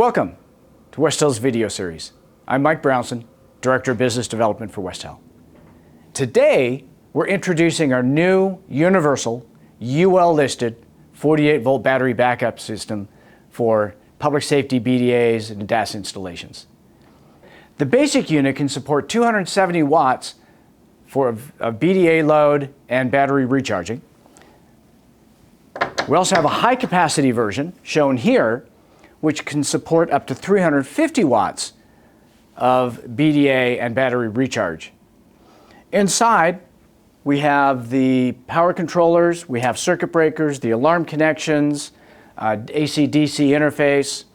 Welcome to Westell's video series. I'm Mike Brownson, Director of Business Development for Westell. Today, we're introducing our new universal UL-listed 48-volt battery backup system for public safety BDAs and DAS installations. The basic unit can support 270 watts for a BDA load and battery recharging. We also have a high capacity version shown here, which can support up to 350 watts of BDA and battery recharge. Inside, we have the power controllers, we have circuit breakers, the alarm connections, AC-DC interface.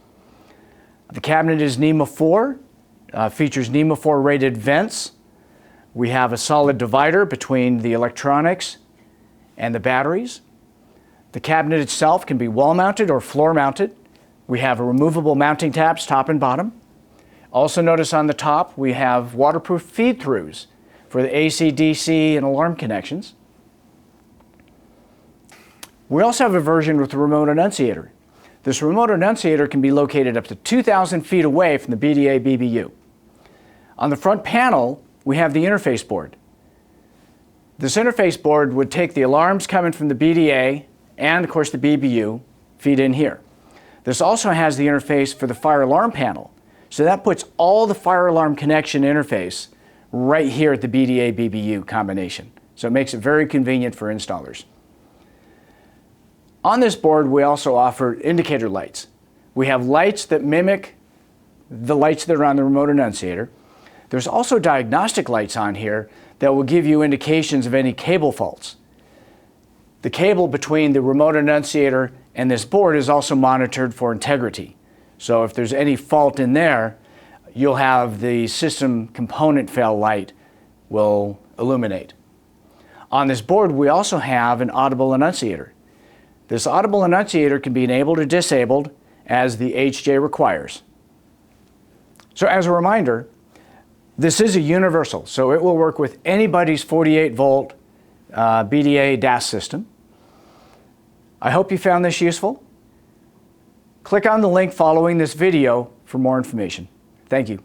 The cabinet is NEMA 4, features NEMA 4 rated vents. We have a solid divider between the electronics and the batteries. The cabinet itself can be wall mounted or floor mounted. We have removable mounting tabs top and bottom. Also notice on the top we have waterproof feed-throughs for the AC, DC, and alarm connections. We also have a version with a remote annunciator. This remote annunciator can be located up to 2,000 feet away from the BDA BBU. On the front panel, we have the interface board. This interface board would take the alarms coming from the BDA and, of course, the BBU, feed in here. This also has the interface for the fire alarm panel. So that puts all the fire alarm connection interface right here at the BDA BBU combination. So it makes it very convenient for installers. On this board, we also offer indicator lights. We have lights that mimic the lights that are on the remote annunciator. There's also diagnostic lights on here that will give you indications of any cable faults. The cable between the remote annunciator and this board is also monitored for integrity. So if there's any fault in there, you'll have the system component fail light will illuminate. On this board, we also have an audible annunciator. This audible annunciator can be enabled or disabled as the HJ requires. So as a reminder, this is a universal, so it will work with anybody's 48-volt BDA DAS system. I hope you found this useful. Click on the link following this video for more information. Thank you.